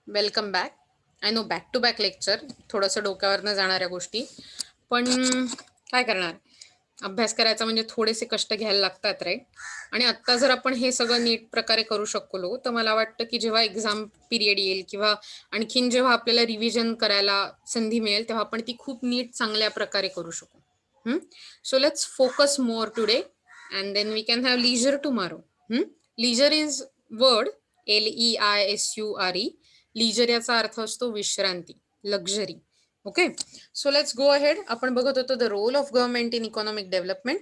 Welcome back. I know back to back lecture, थोडंसं डोक्यावरनं जाणाऱ्या गोष्टी, पण काय करणार, अभ्यास करायचा म्हणजे थोडेसे कष्ट घ्यायला लागतात रे. आणि आत्ता जर आपण हे सगळं नीट प्रकारे करू शकलो तर मला वाटतं की जेव्हा एक्झाम पिरियड येईल किंवा आणखीन जेव्हा आपल्याला रिव्हिजन करायला संधी मिळेल तेव्हा आपण ती खूप नीट चांगल्या प्रकारे करू शकू. So let's focus more today and then we can have leisure tomorrow. Leisure is word LEISURE. Leisure याचा अर्थ असतो विश्रांती, luxury. Okay, so let's go ahead. आपण बघत होतो the role of government in economic development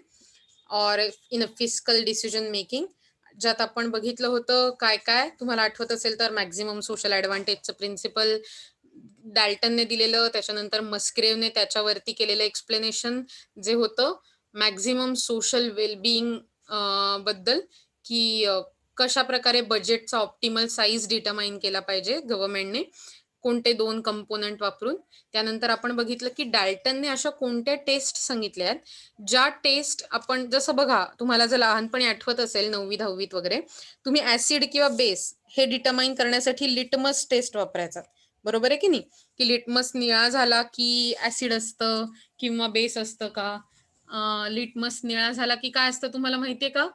or in a physical decision making, ज्यात आपण बघितलं होतं काय काय. तुम्हाला आठवत असेल तर मॅक्झिमम सोशल ॲडव्हान्टेजचं प्रिन्सिपल डॅल्टनने दिलेलं, त्याच्यानंतर मस्क्रेवने त्याच्यावरती केलेलं एक्सप्लेनेशन जे होतं मॅक्झिमम सोशल वेलबिईंग बद्दल, की कशा प्रकारे बजेटचा ऑप्टिमल साईज डिटरमाइन केला पाहिजे गव्हर्नमेंटने, कोणते 2 कंपोनंट वापरून. त्यानंतर आपण बघितलं की डॅल्टनने अशा कोणत्या टेस्ट सांगितल्या आहेत ज्या टेस्ट आपण, जसं बघा तुम्हाला जर लहानपणी आठवत असेल 9वी 10वीत वगैरे, तुम्ही ऍसिड किंवा बेस हे डिटरमाइन करण्यासाठी लिटमस टेस्ट वापरायचा, बरोबर आहे की नाही? की लिटमस निळा झाला की ऍसिड असतं किंवा बेस असतं का? लिटमस निळा झाला की काय असतं तुम्हाला माहितीये का?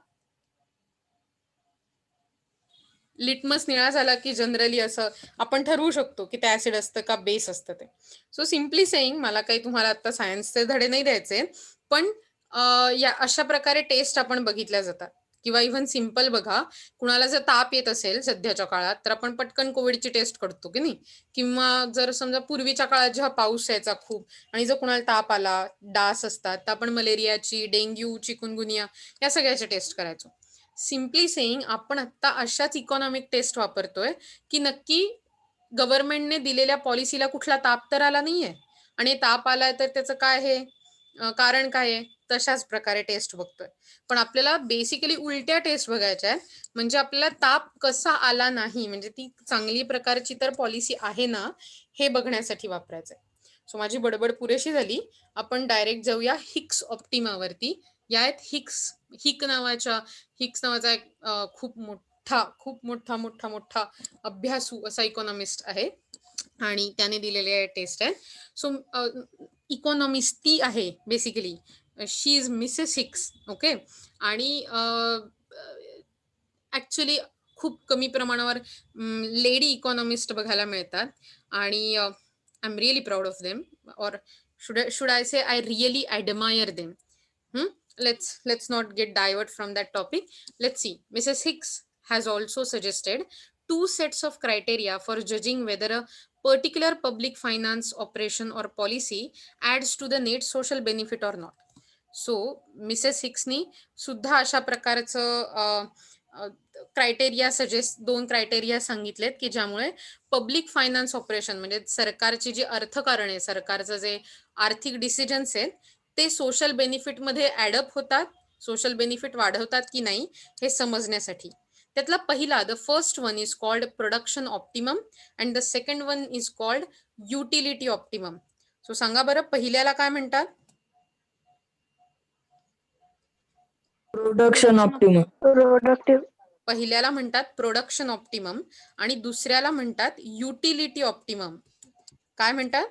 लिटमस निळा झाला की जनरली असं आपण ठरवू शकतो की ते ऍसिड असतं का बेस असतं ते. सो सिम्पली सेईंग, मला काही तुम्हाला आता सायन्सचे धडे नाही द्यायचे, पण या अशा प्रकारे टेस्ट आपण बघितल्या जातात. किंवा इव्हन सिम्पल बघा, कुणाला जर ताप येत असेल सध्याच्या काळात तर आपण पटकन कोविडची टेस्ट करतो की नाही? किंवा जर समजा पूर्वीच्या काळात जेव्हा पाऊस यायचा खूप आणि जर कुणाला ताप आला, डास असतात, तर आपण मलेरियाची, डेंग्यू, चिकुनगुनिया या सगळ्याची टेस्ट करायचो. सिम्पली सेईंग, आपण आता अशाच इकॉनॉमिक टेस्ट वापरतोय की नक्की गव्हर्नमेंटने दिलेल्या पॉलिसीला कुठला ताप तर आला नाहीये, आणि ताप आलाय तर त्याचं काय आहे, कारण काय आहे, तशाच प्रकारे टेस्ट बघतोय. पण आपल्याला बेसिकली उलट्या टेस्ट बघायच्या आहेत, म्हणजे आपल्याला ताप कसा आला नाही, म्हणजे ती चांगली प्रकारची तर पॉलिसी आहे ना, हे बघण्यासाठी वापरायचंय. सो माझी बडबड पुरेशी झाली, आपण डायरेक्ट जाऊया हिक्स ऑप्टिमावरती. या आहेत हिक्स नावाचा एक खूप मोठा अभ्यासू असा इकॉनॉमिस्ट आहे आणि त्याने दिलेले टेस्ट आहे. सो इकॉनॉमिस्ट ती आहे basically, she is Mrs Hicks. Okay, आणि ऍक्च्युली खूप कमी प्रमाणावर लेडी इकॉनॉमिस्ट बघायला मिळतात आणि I am really proud of them, or should I say I really admire them. Let's not get divert from that topic. Let's see. Mrs. Hicks has also suggested 2 sets of criteria for judging whether a particular public finance operation or policy adds to the net social benefit or not. So Mrs हिक्सनी सुद्धा अशा प्रकारचं criteria दोन criteria सांगितलेत की ज्यामुळे public finance operation, म्हणजे सरकारची जी अर्थकारण आहे, सरकारचं जे आर्थिक डिसिजन्स आहेत ते सोशल बेनिफिट मध्ये ऍडअप होतात, सोशल बेनिफिट वाढवतात की नाही हे समजण्यासाठी. त्यातला पहिला, the first one is called production optimum and the second one is called utility optimum. So सांगा बरं, पहिल्याला काय म्हणतात? Production optimum. पहिल्याला म्हणतात प्रोडक्शन ऑप्टिमम आणि दुसऱ्याला म्हणतात युटिलिटी ऑप्टिमम. काय म्हणतात?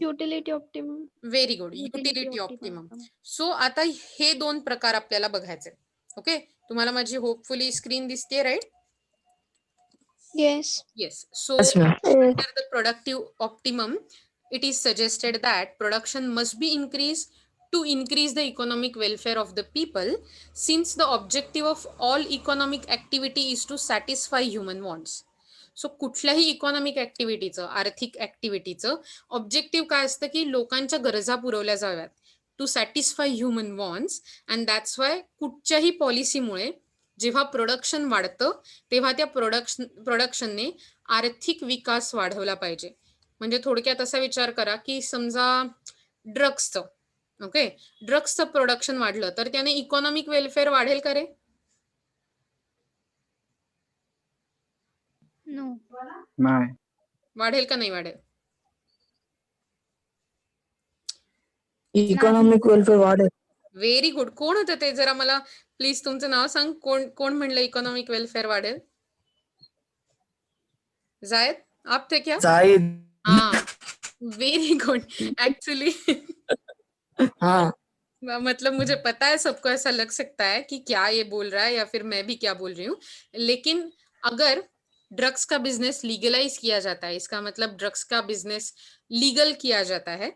Utility optimum. Very good, utility optimum. So आता हे 2 प्रकार आपल्याला बघायचे. ओके, तुम्हाला माझी होपफुली स्क्रीन दिसते, right? Yes. Yes. So Yes, ma'am. under the productive optimum, it is suggested that production must be increased to increase the economic welfare of the people, since the objective of all economic activity is to satisfy human wants. So कुठल्याही economic ऍक्टिव्हिटीचं, आर्थिक ऍक्टिव्हिटीचं objective काय असतं की लोकांच्या गरजा पुरवल्या जाव्यात, to satisfy human wants. And that's why कुठच्याही पॉलिसीमुळे जेव्हा प्रोडक्शन वाढतं तेव्हा त्या प्रोडक्शनने आर्थिक विकास वाढवला पाहिजे. म्हणजे थोडक्यात असा विचार करा की समजा ड्रग्सचं, ओके, ड्रग्सचं प्रोडक्शन वाढलं तर त्याने इकॉनॉमिक वेलफेअर वाढेल का रे? नो. नाही. वाढेल का नाही वाढेल? इकॉनॉमिक वेलफेअर वाढेल. Very good. कोण होतं ते? जरा मला प्लीज तुमचं नाव सांग. कोण म्हणलं इकॉनॉमिक वेलफेअर वाढेल? जायद आप थे क्या? जाहिद. हाँ, वेरी गुड. एक्चुअली हाँ. मतलब मुझे पता है सबको ऐसा लग सकता है कि क्या ये बोल रहा है या फिर मैं भी क्या बोल रही हूँ, लेकिन अगर ड्रग्स का बिझनेस लीगलाइज किया जाता है, इसका मतलब ड्रग्स का बिझनेस लीगल किया जाता आहे,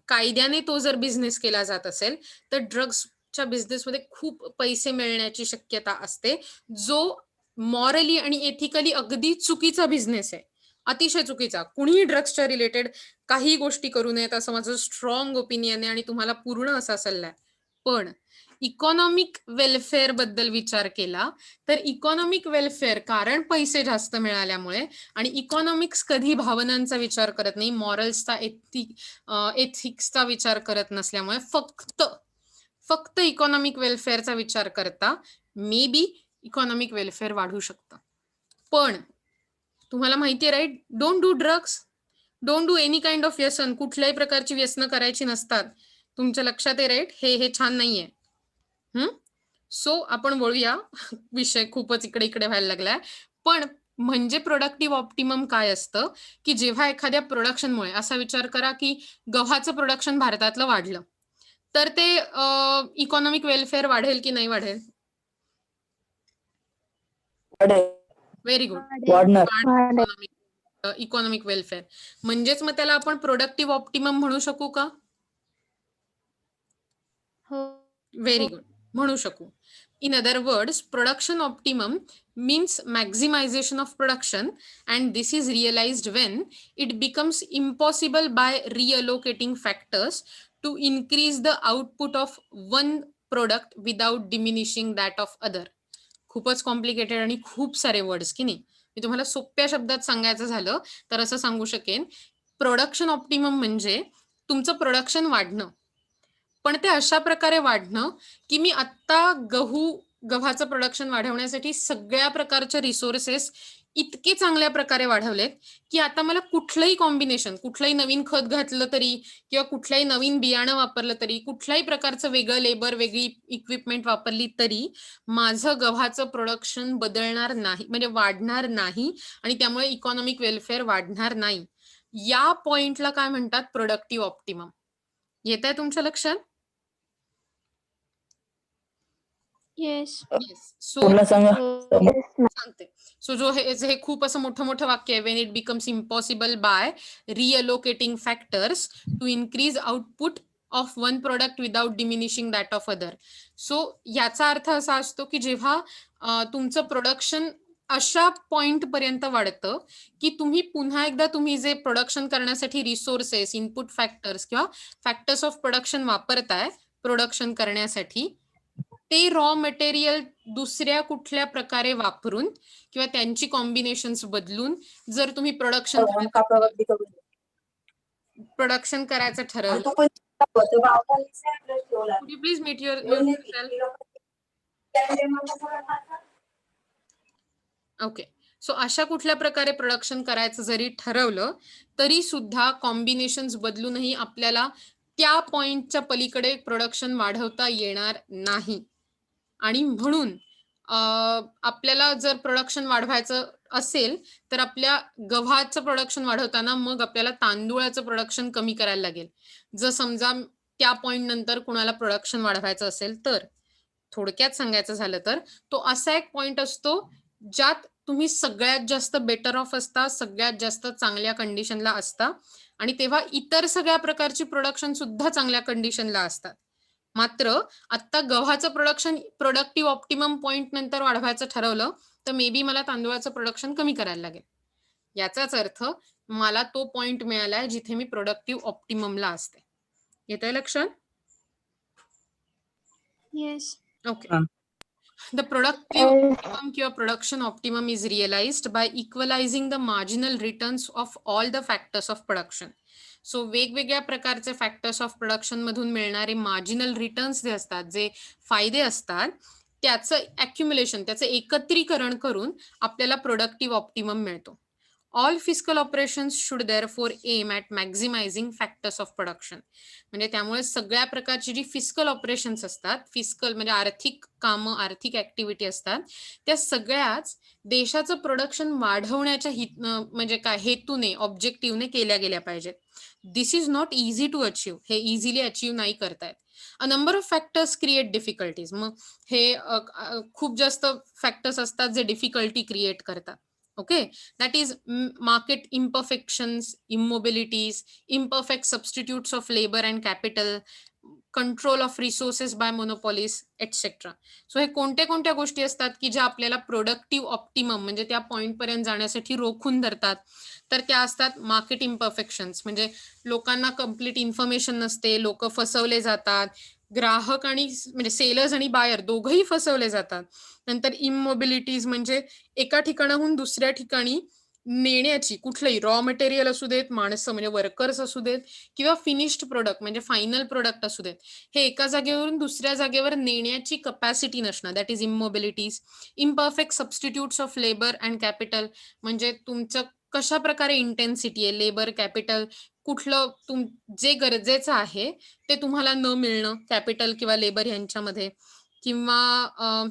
कायद्याने तो जर बिझनेस केला जात असेल तर ड्रग्सच्या बिझनेसमध्ये खूप पैसे मिळण्याची शक्यता असते, जो मॉरली आणि एथिकली अगदी चुकीचा बिझनेस आहे, अतिशय चुकीचा. कुणीही ड्रग्सच्या रिलेटेड काही गोष्टी करू नयेत असं माझं स्ट्रॉंग ओपिनियन आहे आणि तुम्हाला पूर्ण असा सल्ला आहे. पण इकॉनॉमिक वेलफेअर बद्दल विचार केला तर इकॉनॉमिक वेलफेअर कारण पैसे जास्त मिळाल्यामुळे, आणि इकॉनॉमिक्स कधी भावनांचा विचार करत नाही, मॉरल्सचा एथिक्सचा विचार करत नसल्यामुळे फक्त इकॉनॉमिक वेलफेअरचा विचार करता मे बी इकॉनॉमिक वेलफेअर वाढू शकतं. पण तुम्हाला माहिती आहे right, don't do drugs, don't do any kind of व्यसन. कुठल्याही प्रकारची व्यसनं करायची नसतात. तुमच्या लक्षात आहे राईट, हे छान नाहीये. सो आपण बोलूया, विषय खूपच इकडे इकडे व्हायला लागलाय. पण म्हणजे प्रोडक्टिव्ह ऑप्टिमम काय असतं, की जेव्हा एखाद्या प्रोडक्शनमुळे, असा विचार करा की गव्हाचं प्रोडक्शन भारतातलं वाढलं, तर ते इकॉनॉमिक वेलफेअर वाढेल की नाही वाढेल? वाढेल. Very good. वाढणार. इकॉनॉमिक वेलफेअर म्हणजेच मग त्याला आपण प्रोडक्टिव्ह ऑप्टिमम म्हणू शकू का? हो. व्हेरी गुड, म्हणू शकू. In other words, production optimum means maximization of production, and this is realized when it becomes impossible by reallocating factors to increase the output of one product without diminishing that of other. खूपच complicated आणि खूप सारे words की नाही. मी तुम्हाला सोप्या शब्दात सांगायचं झालं तर असं सांगू शकेन, प्रोडक्शन ऑप्टिमम म्हणजे तुमचं प्रोडक्शन वाढणं, पण ते अशा प्रकारे वाढणं की मी आत्ता गव्हाचं प्रोडक्शन वाढवण्यासाठी सगळ्या प्रकारचे रिसोर्सेस इतके चांगल्या प्रकारे वाढवलेत की आता मला कुठलंही कॉम्बिनेशन, कुठलंही नवीन खत घातलं तरी किंवा कुठल्याही नवीन बियाणं वापरलं तरी, कुठल्याही प्रकारचं वेगळं लेबर, वेगळी इक्विपमेंट वापरली तरी माझं गव्हाचं प्रोडक्शन बदलणार नाही, म्हणजे वाढणार नाही, आणि त्यामुळे इकॉनॉमिक वेलफेअर वाढणार नाही. या पॉइंटला काय म्हणतात? Productive optimum. येत आहे तुमच्या लक्षात? येस. सो पूर्ण सांगा. सांगते. सो हे खूप असं मोठं वाक्य आहे. When it becomes impossible by reallocating factors to increase output of one product without diminishing that of other. So याचा अर्थ असा असतो की जेव्हा तुमचं प्रोडक्शन अशा पॉइंट पर्यंत वाढतं की तुम्ही पुन्हा एकदा तुम्ही जे प्रोडक्शन करण्यासाठी रिसोर्सेस, इनपुट फॅक्टर्स किंवा फॅक्टर्स ऑफ प्रोडक्शन वापरताय प्रोडक्शन करण्यासाठी, ते रॉ मटेरियल दुसऱ्या कुठल्या प्रकारे वापरून किंवा त्यांची कॉम्बिनेशन्स बदलून जर तुम्ही प्रोडक्शन करायचं ठरवलं, please mute your okay. So अशा कुठल्या प्रकारे प्रोडक्शन करायचं जरी ठरवलं तरी सुद्धा कॉम्बिनेशन्स बदलूनही आपल्याला त्या पॉइंटच्या पलीकडे प्रोडक्शन वाढवता येणार नाही. आणि म्हणून आपल्याला जर प्रोडक्शन वाढवायचं असेल तर आपल्या गव्हाचं प्रोडक्शन वाढवताना मग आपल्याला तांदूळाचं प्रोडक्शन कमी करायला लागेल. जर समजा त्या पॉइंट नंतर कुणाला प्रोडक्शन वाढवायचं असेल तर, थोडक्यात सांगायचं झालं तर तो असा एक पॉइंट असतो ज्यात तुम्ही सगळ्यात जास्त बेटर ऑफ असता, सगळ्यात जास्त चांगल्या कंडिशनला असता, आणि तेव्हा इतर सगळ्या प्रकारची प्रोडक्शन सुद्धा चांगल्या कंडिशनला असतात. मात्र आता गव्हाचं प्रोडक्शन प्रोडक्टिव्ह ऑप्टिमम पॉइंट नंतर वाढवायचं ठरवलं तर मे बी मला तांदूळाचं प्रोडक्शन कमी करायला लागेल. याचाच अर्थ मला तो पॉइंट मिळालाय जिथे मी प्रोडक्टिव्ह ऑप्टिममला असते. येत आहे लक्षात? Yes. Okay. The productive optimum किंवा production optimum is realized by equalizing the marginal returns of all the factors of production. So वेगवेगळ्या प्रकारचे फॅक्टर्स ऑफ प्रोडक्शन मधून मिळणारे मार्जिनल रिटर्न्स जे असतात, जे फायदे असतात, त्याचं अक्युम्युलेशन, त्याचं एकत्रीकरण करून आपल्याला प्रोडक्टिव्ह ऑप्टिमम मिळतो. All fiscal operations should therefore aim at maximising factors of production. म्हणजे त्यामुळे सगळ्या प्रकारची जी फिस्कल ऑपरेशन्स असतात, फिस्कल म्हणजे आर्थिक कामं, आर्थिक ऍक्टिव्हिटी असतात, त्या सगळ्याच देशाचं प्रोडक्शन वाढवण्याच्या म्हणजे काय हेतूने, ऑब्जेक्टिव्हने केल्या गेल्या पाहिजेत. This is not easy to achieve. हे इझिली अचीव नाही करतायत. A number of factors create difficulties. मग हे खूप जास्त फॅक्टर्स असतात जे डिफिकल्टी क्रिएट करतात. Okay, that is market imperfections, immobilities, imperfect substitutes of labor and capital, control of resources by monopolies etcetera. So हे कोणत्या गोष्टी असतात की ज्या आपल्याला प्रोडक्टिव्ह ऑप्टिमम म्हणजे त्या पॉइंट पर्यंत जाण्यासाठी रोखून धरतात. तर त्या असतात मार्केट इम्परफेक्शन्स, म्हणजे लोकांना कम्प्लीट इन्फॉर्मेशन नसते, लोक फसवले जातात, ग्राहक आणि म्हणजे सेलर्स आणि बायर दोघंही फसवले जातात. नंतर इमोबिलिटीज म्हणजे एका ठिकाणाहून दुसऱ्या ठिकाणी नेण्याची, कुठलंही रॉ मटेरियल असू देत, माणसं म्हणजे वर्कर्स असू देत, किंवा फिनिश्ड प्रोडक्ट म्हणजे फायनल प्रोडक्ट असू देत, हे एका जागेवरून दुसऱ्या जागेवर नेण्याची कपॅसिटी नसणं, that is immobilities. Imperfect substitutes of labour and capital म्हणजे तुमचं कशा प्रकारे इंटेन्सिटी आहे, लेबर, कॅपिटल, कुठलं जे गरजेचं आहे ते तुम्हाला न मिळणं, कॅपिटल किंवा लेबर यांच्यामध्ये. किंवा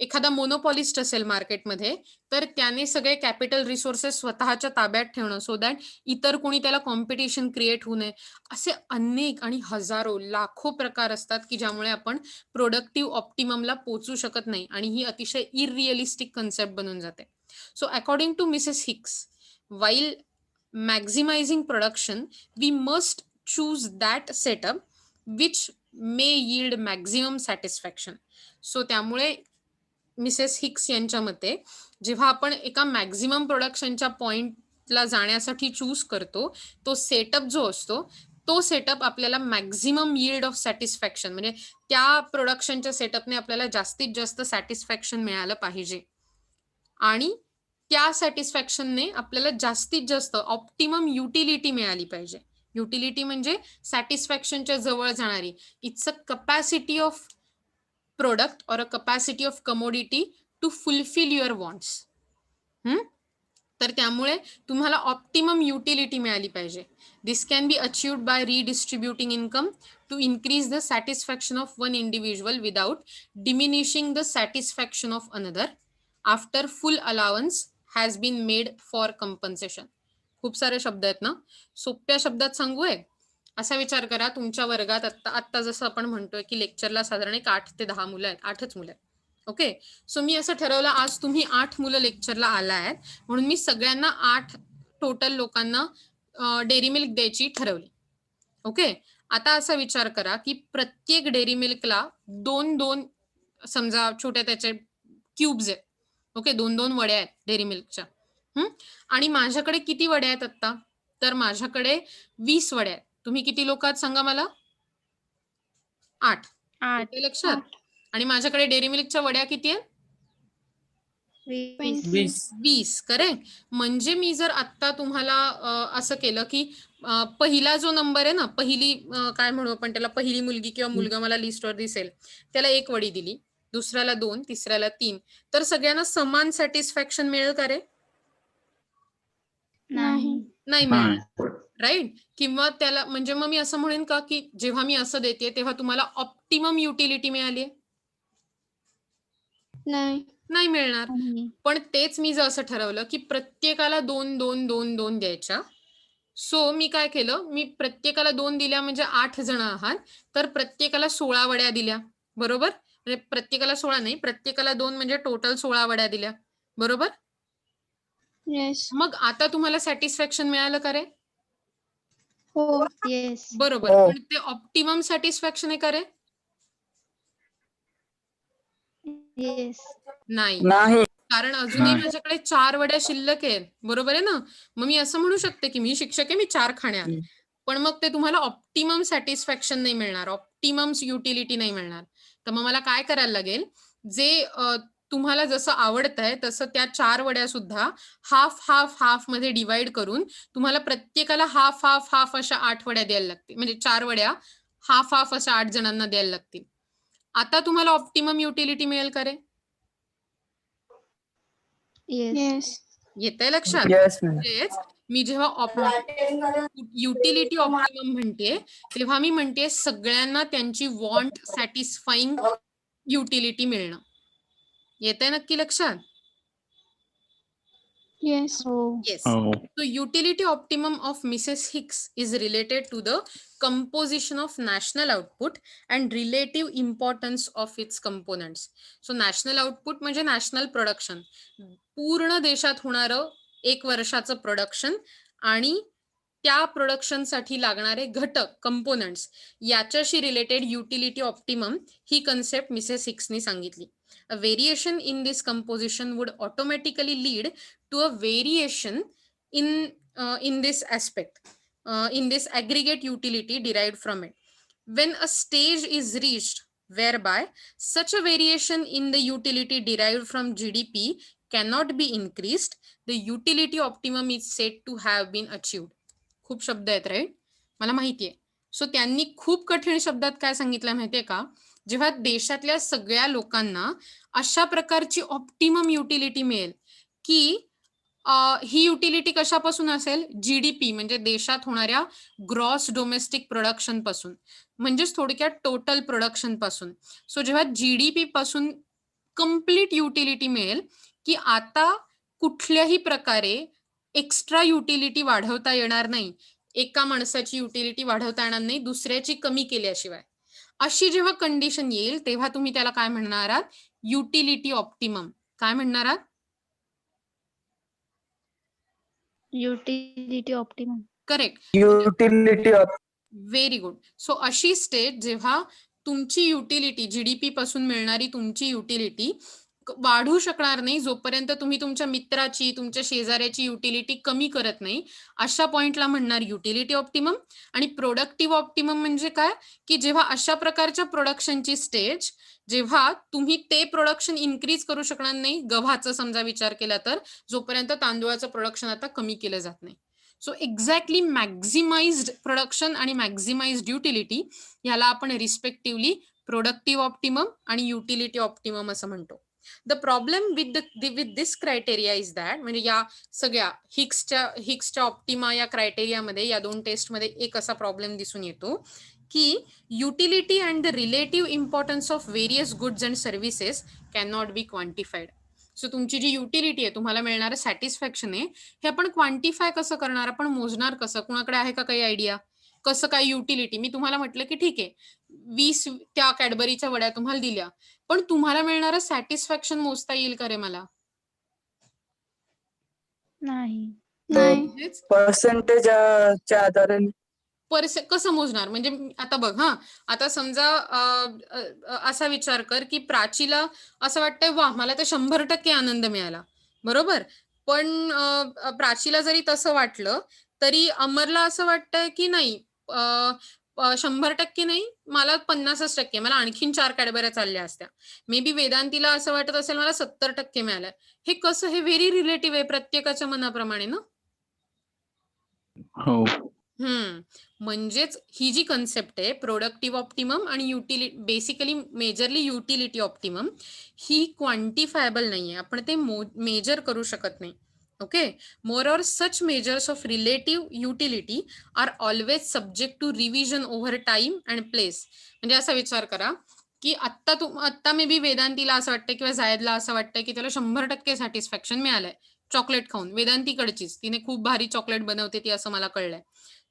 एखादा मोनोपॉलिस्ट असेल मार्केटमध्ये, तर त्याने सगळे कॅपिटल रिसोर्सेस स्वतःच्या ताब्यात ठेवणं, सो दॅट इतर कोणी त्याला कॉम्पिटिशन क्रिएट होऊ नये. असे अनेक आणि हजारो, लाखो प्रकार असतात की ज्यामुळे आपण प्रोडक्टिव्ह ऑप्टिममला पोहोचू शकत नाही, आणि ही अतिशय इररिअलिस्टिक कन्सेप्ट बनून जाते. So according to Mrs Hicks, while maximizing production, we must choose that setup which may yield maximum satisfaction. So त्यामुळे मिसेस हिक्स यांच्या मते जेव्हा आपण एका मॅक्झिमम प्रोडक्शनच्या पॉइंटला जाण्यासाठी चूज करतो, तो सेटअप जो असतो, तो सेटअप आपल्याला मॅक्झिमम यील्ड ऑफ सॅटिस्फॅक्शन म्हणजे त्या प्रोडक्शनच्या सेटअपने आपल्याला जास्तीत जास्त सॅटिस्फॅक्शन मिळालं पाहिजे, आणि त्या सॅटिस्फॅक्शनने आपल्याला जास्तीत जास्त ऑप्टिमम युटिलिटी मिळाली पाहिजे. युटिलिटी म्हणजे सॅटिस्फॅक्शनच्या जवळ जाणारी. It's a capacity of product or a capacity of commodity to fulfil your wants. तर त्यामुळे तुम्हाला ऑप्टिमम युटिलिटी मिळाली पाहिजे. This can be achieved by redistributing income to increase the satisfaction of one individual without diminishing the satisfaction of another after full allowance has been made for compensation. खूप सारे शब्द आहेत ना, सोप्या शब्दात सांगूय. असा विचार करा, तुमच्या वर्गात आत्ता जसं आपण म्हणतोय की लेक्चरला साधारण 8 ते 10 मुलं आहेत, 8च मुलं आहेत. ओके, सो मी असं ठरवलं आज तुम्ही 8 मुलं लेक्चरला आला आहेत, म्हणून मी सगळ्यांना 8 टोटल लोकांना डेअरी मिल्क द्यायची ठरवली. ओके, आता असा विचार करा की प्रत्येक डेअरी मिल्कला 2-2 समजा छोट्या त्याचे क्यूब्स आहेत. ओके, 2-2 वड्या आहेत डेअरी मिल्कच्या. आणि माझ्याकडे किती वड्या आहेत आत्ता? तर माझ्याकडे 20 वड्या आहेत. तुम्ही किती लोक आहात सांगा मला? 8. 8. येतंय लक्षात? आणि माझ्याकडे डेअरी मिल्कच्या वड्या किती आहेत? 20. 20. करेक्ट. म्हणजे मी जर आत्ता तुम्हाला असं केलं की पहिला जो नंबर आहे ना, पहिली काय म्हणू आपण त्याला, पहिली मुलगी किंवा मुलगा मला लिस्टवर दिसेल, त्याला 1 वडी दिली, दुसऱ्याला 2, तिसऱ्याला 3, तर सगळ्यांना समान सॅटिस्फॅक्शन मिळेल का रे? नाही. नाही मिळणार, राईट? किंवा त्याला म्हणजे मग मी असं म्हणेन का की जेव्हा मी असं देते तेव्हा तुम्हाला ऑप्टिमम युटिलिटी मिळाली? नाही मिळणार. पण तेच मी जर असं ठरवलं की प्रत्येकाला 2-2-2-2 द्यायच्या, सो मी काय केलं, मी प्रत्येकाला 2 दिल्या म्हणजे 8 जण आहात, तर प्रत्येकाला 16 वड्या दिल्या, बरोबर? म्हणजे प्रत्येकाला 16 नाही, प्रत्येकाला 2 म्हणजे टोटल 16 वड्या दिल्या, बरोबर? येस. मग आता तुम्हाला सॅटिस्फॅक्शन मिळालं का रे? हो. येस. बरोबर. हो. पण ते ऑप्टिमम सॅटिस्फॅक्शन आहे का रे? येस. नाही. कारण अजूनही माझ्याकडे 4 वड्या शिल्लक आहेत, बरोबर आहे ना? मग मी असं म्हणू शकते की मी शिक्षक आहे, मी 4 खाणार. पण मग ते तुम्हाला ऑप्टिमम सॅटिस्फॅक्शन नाही मिळणार, ऑप्टिमम युटिलिटी नाही मिळणार. तर मग मला काय करायला लागेल, जे तुम्हाला जसं आवडतंय तसं त्या 4 वड्या सुद्धा हाफ मध्ये डिवाइड करून तुम्हाला प्रत्येकाला हाफ अशा 8 वड्या द्यायला लागतील, म्हणजे 4 वड्या हाफ अशा 8 जणांना द्यायला लागतील. आता तुम्हाला ऑप्टिमम युटिलिटी मिळेल का रे? येस. येतंय लक्षात? Yes ma'am. म्हणजेच मी जेव्हा युटिलिटी ऑप्टिमम म्हणते तेव्हा मी म्हणते सगळ्यांना त्यांची वॉन्ट सॅटिस्फाईंग युटिलिटी मिळणं. येतंय नक्की लक्षात? Yes. Oh. Yes. Oh. So utility optimum of Mrs. Hicks is related to the composition of national output and relative importance of its components. So national output म्हणजे national production. पूर्ण देशात होणारं एक वर्षाचं प्रोडक्शन आणि त्या प्रोडक्शनसाठी लागणारे घटक कंपोनंट्स याच्याशी रिलेटेड युटिलिटी ऑप्टिमम ही कन्सेप्ट मिसेस हिक्सनी सांगितली. A variation in this composition would automatically lead to a variation in this aspect, in this aggregate utility derived from it. When a stage is reached whereby such a variation in the utility derived from GDP cannot be increased, the utility optimum is said to have been achieved. खूप शब्द आहेत right, मला माहिती आहे. So त्यांनी खूप कठीण शब्दात काय सांगितलं माहितीये का, जेव्हा देशातल्या सगळ्या लोकांना अशा प्रकारची ऑप्टिमम युटिलिटी मिळेल की ही युटिलिटी कशापासून असेल, जीडीपी म्हणजे देशात होणाऱ्या ग्रॉस डोमेस्टिक प्रोडक्शन पासून, म्हणजेच थोडक्यात टोटल प्रोडक्शन पासून. सो जेव्हा जीडीपी पासून कम्प्लीट युटिलिटी मिळेल की आता कुठल्याही प्रकारे एक्स्ट्रा युटिलिटी वाढवता येणार नाही, एका माणसाची युटिलिटी वाढवता येणार नाही दुसऱ्याची कमी केल्याशिवाय, अशी जेव्हा कंडिशन येईल तेव्हा तुम्ही त्याला काय म्हणणार आहात, युटिलिटी ऑप्टिमम. काय म्हणणार आहात? Utility optimum. Correct. Utility very good. So अशी स्टेट जेव्हा तुमची युटिलिटी जीडीपी पासून मिळणारी तुमची युटिलिटी वाढू शकणार नाही जोपर्यंत तुम्ही तुमच्या मित्राची तुमच्या शेजाऱ्याची युटिलिटी कमी करत नाही, अशा पॉइंटला म्हणणार युटिलिटी ऑप्टिमम. आणि प्रोडक्टिव्ह ऑप्टिमम म्हणजे काय की जेव्हा अशा प्रकारच्या प्रोडक्शनची स्टेज जेव्हा तुम्ही ते प्रोडक्शन इन्क्रीज करू शकणार नाही, गव्हाचा समजा विचार केला तर, जोपर्यंत तांदूळाचं प्रोडक्शन आता कमी केलं जात नाही. सो एक्झॅक्टली मॅक्झिमाइज्ड प्रोडक्शन आणि मॅक्झिमाइज्ड युटिलिटी याला आपण रिस्पेक्टिव्हली प्रोडक्टिव्ह ऑप्टिमम आणि युटिलिटी ऑप्टिमम असं म्हणतो. The problem with this criteria is that, म्हणजे या सगळ्या हिक्सच्या ऑप्टिमा या क्रायटेरियामध्ये या दोन टेस्टमध्ये एक असा प्रॉब्लेम दिसून येतो की utility and the relative importance of various goods and services can not be quantified. So तुमची जी युटिलिटी आहे, तुम्हाला मिळणारं सॅटिस्फॅक्शन आहे, हे आपण क्वांटिफाय कसं करणार, आपण मोजणार कसं, कुणाकडे आहे का काही आयडिया? कसं काय युटिलिटी? मी तुम्हाला म्हटलं की ठीक आहे 20 त्या कॅडबरीच्या वड्या तुम्हाला दिल्या, पण तुम्हाला मिळणारं सॅटिस्फॅक्शन मोजता येईल का रे मला? नाही. म्हणजेच पर्सेंटेजच्या आधारे कसं मोजणार? म्हणजे आता बघ हा, आता समजा असा विचार कर की प्राचीला असं वाटतंय वा मला तर 100% आनंद मिळाला, बरोबर. पण प्राचीला जरी तसं वाटलं तरी अमरला असं वाटतंय की नाही 100% नाही, मला 50% मला आणखीन 4 कॅडबऱ्या चालल्या असत्या. मे बी वेदांतीला असं वाटत असेल मला 70% मिळालं. हे कसं, हे व्हेरी रिलेटिव्ह आहे प्रत्येकाच्या मनाप्रमाणे ना. हो. म्हणजेच ही जी कन्सेप्ट आहे प्रोडक्टिव्ह ऑप्टिमम आणि बेसिकली मेजरली युटिलिटी ऑप्टिमम, ही क्वांटिफायबल नाहीये, आपण ते मेजर करू शकत नाही. Okay. Moreover such measures of relative utility are always subject to revision over time and place. म्हणजे असा विचार करा की आत्ता मे बी वेदांतीला असं वाटतं किंवा जायदला असं वाटतं की त्याला 100% सॅटिस्फॅक्शन मिळालंय चॉकलेट खाऊन. वेदांतीकडचीच, तिने खूप भारी चॉकलेट बनवते ती असं मला कळलंय.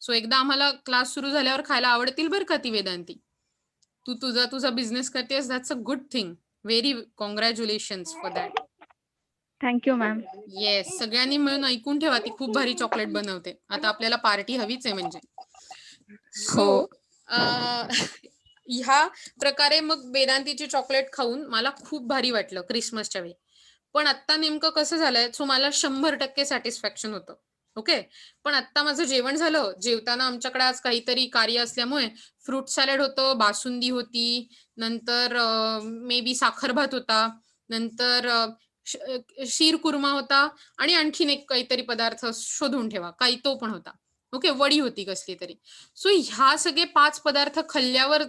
सो एकदा आम्हाला क्लास सुरू झाल्यावर खायला आवडतील बरं का ती वेदांती. तू तुझा बिझनेस करतेस, that's a good thing. Very congratulations for that. Thank you ma'am. Yes, सगळ्यांनी मिळून ऐकून ठेवा, ती खूप भारी चॉकलेट बनवते. आता आपल्याला पार्टी हवीच आहे म्हणजे. सो ह्या प्रकारे मग वेदांतीची चॉकलेट खाऊन मला खूप भारी वाटलं क्रिसमसच्या वेळी. पण आता नेमकं कसं झालंय, सो मला 100% सॅटिस्फॅक्शन होतं. ओके. पण आता माझं जेवण झालं, जेवताना आमच्याकडे आज काहीतरी कार्य असल्यामुळे फ्रूट सॅलड होतं, बासुंदी होती, नंतर मे बी साखर भात होता, नंतर शीर कुर्मा होता आणि आणखीन एक काहीतरी पदार्थ शोधून ठेवा, काही तो पण होता. ओके. वडी होती कसली तरी. सो ह्या सगळे 5 पदार्थ खाल्ल्यावर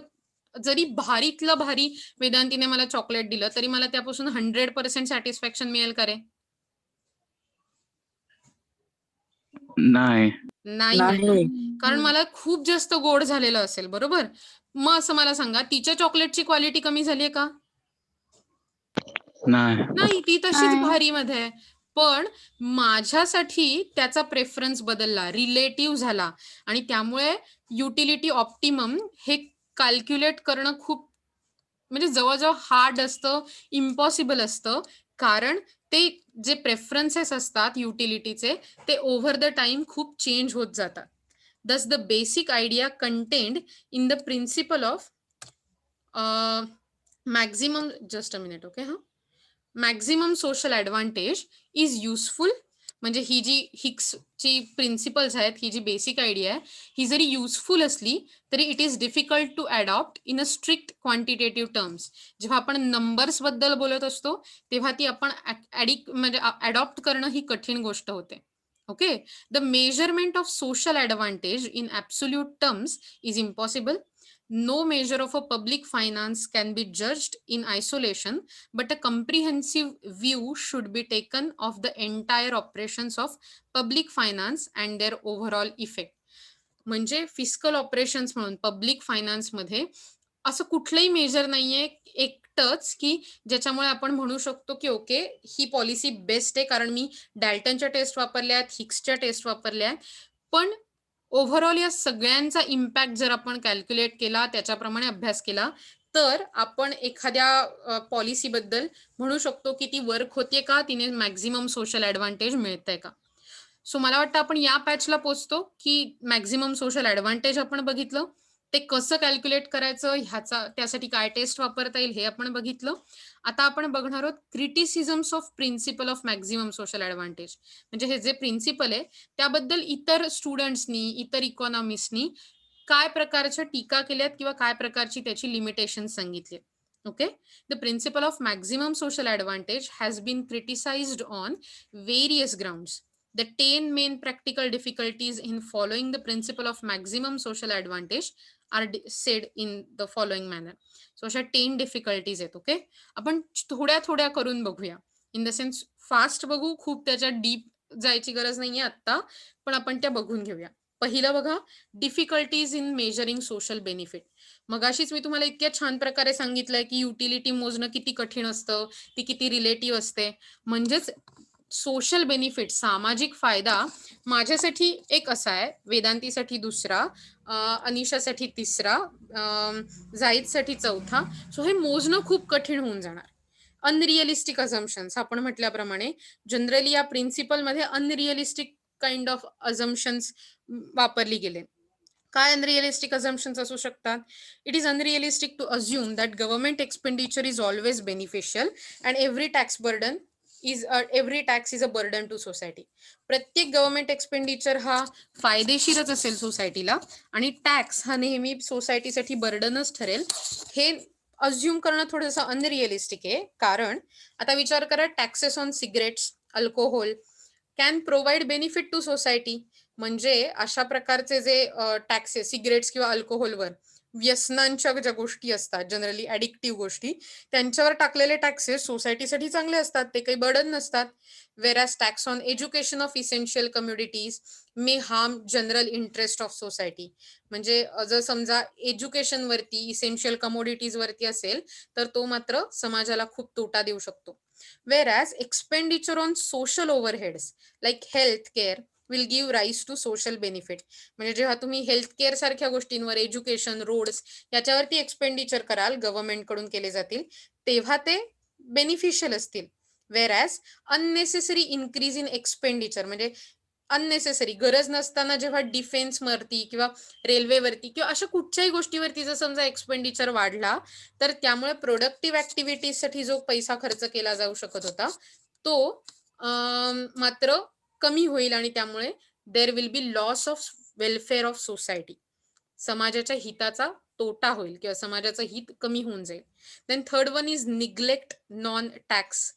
जरी भारीतलं भारी वेदांतीने मला चॉकलेट दिलं तरी मला त्यापासून 100% सॅटिस्फॅक्शन मिळेल का रे? नाही. नाही नाही नाही. कारण मला खूप जास्त गोड झालेलं असेल, बरोबर? मग असं मला सांगा, तिच्या चॉकलेटची क्वालिटी कमी झाली का? नाही. नाही, ती तशीच नाही. भारीमध्ये आहे. पण माझ्यासाठी त्याचा प्रेफरन्स बदलला, रिलेटिव्ह झाला आणि त्यामुळे युटिलिटी ऑप्टिमम हे कॅल्क्युलेट करणं खूप म्हणजे जवळजवळ हार्ड असतं, इम्पॉसिबल असतं. कारण ते जे प्रेफरन्सेस असतात युटिलिटीचे ते ओव्हर द टाइम खूप चेंज होत जातात. Thus, the basic idea contained in the principle of maximum, just a minute, okay, maximum social advantage is useful. म्हणजे ही जी हिक्सची प्रिन्सिपल्स आहेत, ही जी बेसिक आयडिया आहे, ही जरी युजफुल असली तरी it is difficult to adopt in a strict quantitative terms. जेव्हा आपण numbers बद्दल बोलत असतो तेव्हा ती आपण म्हणजे अडॉप्ट करणं ही कठीण गोष्ट होते. Okay, the measurement of social advantage in absolute terms is impossible. No measure of a public finance can be judged in isolation, but a comprehensive view should be taken of the entire operations of public finance and their overall effect. म्हणजे fiscal operations म्हणून public फायनान्समध्ये असं कुठलंही major नाहीये एकटंच की ज्याच्यामुळे आपण म्हणू शकतो की ओके ही पॉलिसी बेस्ट आहे कारण मी डॅल्टनच्या टेस्ट वापरल्या आहेत, हिक्सच्या टेस्ट वापरल्या आहेत. पण ओव्हरऑल या सगळ्यांचा इम्पॅक्ट जर आपण कॅल्क्युलेट केला, त्याच्याप्रमाणे अभ्यास केला, तर आपण एखाद्या पॉलिसीबद्दल म्हणू शकतो की ती वर्क होतीये का, तिने मॅक्झिमम सोशल ॲडव्हान्टेज मिळतंय का. सो मला वाटतं आपण या पॅचला पोहोचतो की मॅक्झिमम सोशल ॲडव्हान्टेज आपण बघितलं, ते कसं कॅल्क्युलेट करायचं, त्यासाठी काय टेस्ट वापरता येईल हे आपण बघितलं. आता आपण बघणार आहोत criticisms of principle of maximum social advantage. म्हणजे हे जे प्रिन्सिपल आहे त्याबद्दल इतर स्टुडंट्सनी, इतर इकॉनॉमिस्टनी काय प्रकारच्या टीका केल्यात किंवा काय प्रकारची त्याची लिमिटेशन सांगितली. Okay, the principle of maximum social advantage has been criticised on various grounds. The 10 main practical difficulties in following the principle of maximum social advantage are said in the following manner. So अशा 10 difficulties आहेत. Okay, आपण थोड्या थोड्या करून बघूया. In the sense fast बघू, खूप त्याच्यात डीप जायची गरज नाहीये आत्ता, पण आपण त्या बघून घेऊया. पहिलं बघा, difficulties in measuring social benefit. मगाशीच मी तुम्हाला इतक्या छान प्रकारे सांगितलंय की युटिलिटी मोजणं किती कठीण असतं, ती किती रिलेटिव्ह असते. म्हणजेच सोशल बेनिफिट, सामाजिक फायदा माझ्यासाठी एक असा आहे, वेदांतीसाठी दुसरा, अनिशासाठी तिसरा, जाहीदसाठी चौथा. सो हे मोजणं खूप कठीण होऊन जाणार. अनरिअलिस्टिक अझम्पशन्स, आपण म्हटल्याप्रमाणे जनरली या प्रिन्सिपलमध्ये अनरिअलिस्टिक काइंड ऑफ अझम्पशन्स वापरली गेले. काय अनरिअलिस्टिक अझम्पशन्स असू शकतात? It is unrealistic to assume that government expenditure is always beneficial and every tax is a burden to society. प्रत्येक गव्हर्नमेंट एक्सपेंडिचर हा फायदेशीरच असेल सोसायटीला आणि टॅक्स हा नेहमी सोसायटीसाठी बर्डनच ठरेल, हे अज्युम करणं थोडंसं अनरिअलिस्टिक आहे. कारण आता विचार करा, taxes on cigarettes, alcohol can provide benefit to society. म्हणजे अशा प्रकारचे जे टॅक्सेस सिगरेट्स किंवा अल्कोहोलवर, व्यसनांच्या ज्या गोष्टी असतात, जनरली ॲडिक्टिव्ह गोष्टी, त्यांच्यावर टाकलेले टॅक्सेस सोसायटीसाठी चांगले असतात, ते काही बर्डन नसतात. whereas tax on education of essential commodities may harm general interest of society. म्हणजे जर समजा एज्युकेशन वरती, इसेन्शियल कमोडिटीज वरती असेल तर तो मात्र समाजाला खूप तोटा देऊ शकतो. whereas expenditure on social overheads like health care will give rise to social benefit. म्हणजे जेव्हा तुम्ही हेल्थ केअर सारख्या गोष्टींवर, एज्युकेशन, रोड्स याच्यावरती एक्सपेंडिचर कराल, गव्हर्नमेंट कडून केले जातील, तेव्हा ते बेनिफिशियल असतील. whereas unnecessary increase in expenditure म्हणजे अननेसेसरी, गरज नसताना जेव्हा डिफेन्सवरती किंवा रेल्वेवरती किंवा अशा कुठच्याही गोष्टीवरती जर समजा एक्सपेंडिचर वाढला तर त्यामुळे प्रोडक्टिव्ह ऍक्टिव्हिटीजसाठी जो पैसा खर्च केला जाऊ शकत होता तो मात्र कमी होईल आणि त्यामुळे there will be loss of welfare of society. समाजाच्या हिताचा तोटा होईल किंवा समाजाचं हित कमी होऊन जाईल. Then third one is neglect non tax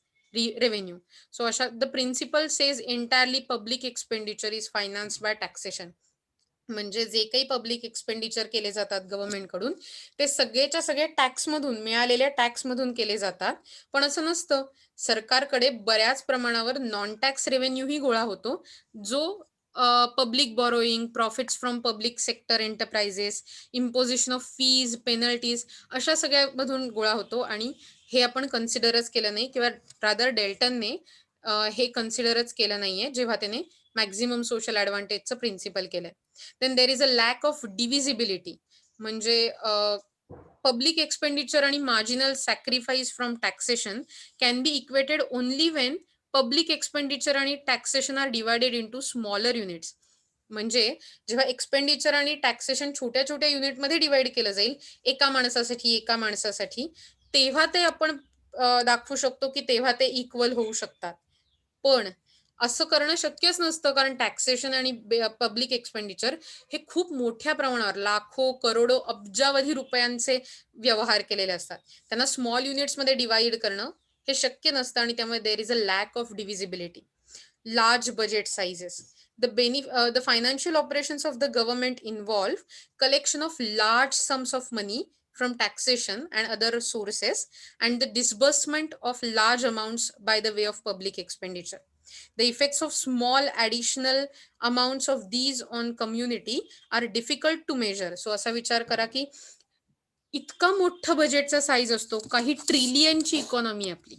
revenue. So Asha, the principle says entirely public expenditure is financed by taxation. म्हणजे जे काही पब्लिक एक्सपेंडिचर केले जातात गव्हर्नमेंट कडून ते सगळेच्या सगळे टॅक्स मधून, मिळालेल्या टॅक्स मधून केले जातात. पण असं नसतं, सरकारकडे बऱ्याच प्रमाणावर नॉन टॅक्स रेव्हेन्यू ही गोळा होतो, जो public borrowing, profits from public sector enterprises, imposition of fees, penalties, अशा सगळ्यामधून गोळा होतो आणि हे आपण कन्सिडरच केलं नाही किंवा रादर डेल्टनने हे कन्सिडरच केलं नाहीये जेव्हा त्याने मॅक्झिमम सोशल ॲडव्हान्टेजचं प्रिन्सिपल केलंय. Then there is a lack of divisibility, म्हणजे public expenditure आणि marginal sacrifice from taxation can be equated only when public expenditure आणि taxation are divided into smaller units. म्हणजे जेव्हा एक्सपेंडिचर आणि टॅक्सेशन छोट्या छोट्या युनिटमध्ये डिवाइड केलं जाईल एका माणसासाठी, तेव्हा ते आपण दाखवू शकतो की तेव्हा ते इक्वल होऊ शकतात. पण असं करणं शक्यच नसतं, कारण टॅक्सेशन आणि पब्लिक एक्सपेंडिचर हे खूप मोठ्या प्रमाणावर लाखो, करोडो, अब्जावधी रुपयांचे व्यवहार केलेले असतात. त्यांना स्मॉल युनिट्समध्ये डिवाइड करणं हे शक्य नसतं आणि त्यामुळे देर is a lack of divisibility. Large budget sizes. The financial operations of the government involve collection of large sums of money from taxation and other sources and the disbursement of large amounts by the way of public expenditure. The effects of small additional amounts of these on community are difficult to measure. So असा विचार करा की इतका मोठा बजेटचा size असतो, काही ट्रिलियनची economy आपली.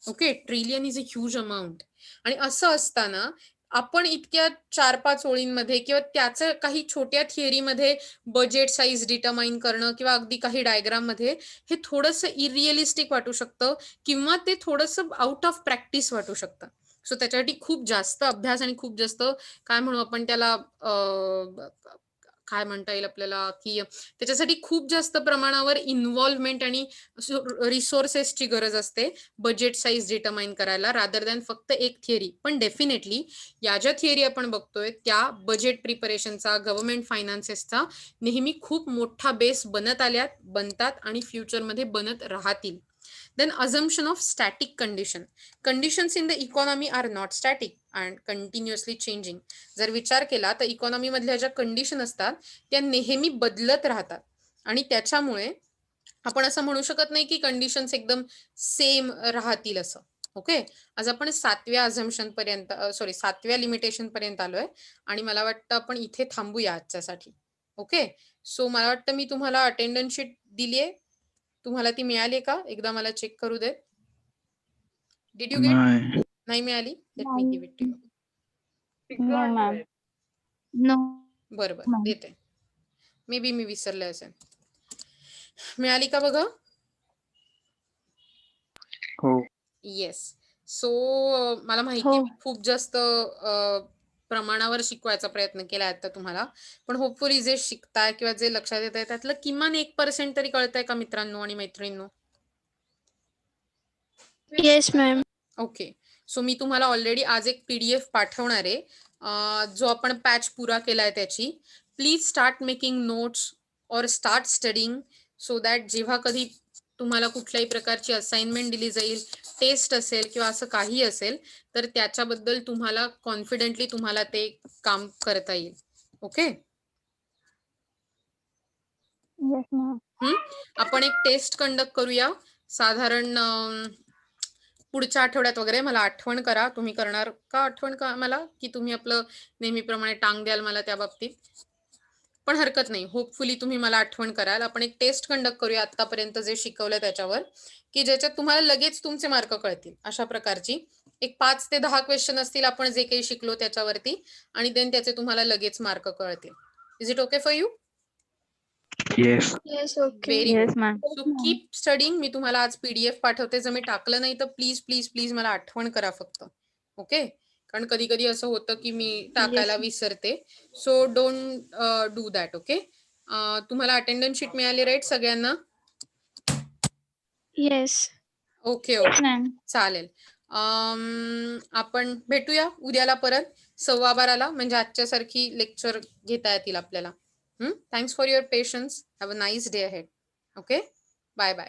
Okay, trillion is a huge amount. आणि असं असताना आपण इतक्या 4-5 ओळींमध्ये किंवा त्याचं काही छोट्या थिअरीमध्ये बजेट साईज डिटरमाइन करणं किंवा अगदी काही डायग्राम मध्ये हे थोडंसं इरिअलिस्टिक वाटू शकतं किंवा ते थोडंसं आउट ऑफ प्रॅक्टिस वाटू शकतं. सो त्याच्यासाठी खूप जास्त अभ्यास आणि खूप जास्त काय म्हणू आपण त्याला काय म्हणता येईल आपल्याला की त्याच्यासाठी खूप जास्त प्रमाणावर इन्व्हॉल्वमेंट आणि रिसोर्सेसची गरज असते बजेट साईज डिटरमाइन करायला, रादर दॅन फक्त एक थिअरी. पण डेफिनेटली या ज्या थिअरी आपण बघतोय त्या बजेट प्रिपरेशनचा, गव्हर्नमेंट फायनान्सेसचा नेहमी खूप मोठा बेस बनतात आणि फ्युचरमध्ये बनत राहतील. Then assumption of static condition. Conditions in the economy are not static and continuously changing. जर विचार केला तर इकॉनॉमी मधल्या ज्या कंडिशन असतात त्या नेहमी बदलत राहतात आणि त्याच्यामुळे आपण असं म्हणू शकत नाही की कंडिशन्स एकदम सेम राहतील असं. ओके, आज आपण 7व्या लिमिटेशन पर्यंत आलोय आणि मला वाटतं आपण इथे थांबूया आजच्यासाठी. ओके, सो मला वाटतं मी तुम्हाला अटेंडन्स शीट दिलीये, तुम्हाला ती मिळाली का? एकदा मला चेक करू दे. Did you get? नाही मिळाली? Let me give it to you. No, ma'am. No. बरं देते. मे बी मी विसरले असेल. मिळाली का बघा? हो. येस. सो मला माहिती हो. मी खूप जास्त प्रमाणावर शिकवायचा प्रयत्न केला आता तुम्हाला, पण होपफुली जे शिकताय किंवा जे लक्षात येत आहे त्यातलं किमान 1% तरी कळतंय का मित्रांनो आणि मैत्रिणींनो? Yes, ma'am. ओके, सो मी तुम्हाला ऑलरेडी आज एक PDF पाठवणार आहे, जो आपण पॅच पुरा केलाय त्याची. प्लीज स्टार्ट मेकिंग नोट्स और स्टार्ट स्टडिंग सो दॅट जेव्हा कधी तुम्हाला कुठल्याही प्रकारची असाइनमेंट दिली जाईल, टेस्ट असेल किंवा असं काही असेल तर त्याच्याबद्दल तुम्हाला कॉन्फिडेंटली तुम्हाला ते काम करता येईल. Okay, Yes, ma'am. आपण एक टेस्ट कंडक्ट करूया साधारण पुढच्या आठवड्यात वगैरे. मला आठवण करा, तुम्ही करणार का आठवण का मला की तुम्ही आपलं नेहमीप्रमाणे टांग द्याल मला त्या बाबतीत, पण हरकत नाही. होपफुली तुम्ही मला आठवण कराल. आपण एक टेस्ट कंडक्ट करूया आतापर्यंत जे शिकवलं त्याच्यावर, की ज्याच्यात तुम्हाला लगेच तुमचे मार्क कळतील. अशा प्रकारची एक 5 ते 10 क्वेश्चन असतील आपण जे काही शिकलो त्याच्यावरती, आणि देन त्याचे तुम्हाला लगेच मार्क कळतील. Is it okay for you? Yes. Yes, okay. Very Yes, good. ma'am. So keep studying. मी तुम्हाला आज PDF पाठवते. जर मी टाकलं नाही तर प्लीज प्लीज प्लीज मला आठवण करा फक्त. ओके, कारण कधी कधी असं होतं की मी टाकायला विसरते. So don't do that. Okay, तुम्हाला अटेंडन्स शीट मिळाली राईट सगळ्यांना? Yes. Okay Yes, okay, ma'am. चालेल. आपण भेटूया उद्याला परत 12:15 म्हणजे आजच्यासारखी लेक्चर घेता येतील आपल्याला. Thanks for your patience. Have a nice day ahead. Okay, bye bye.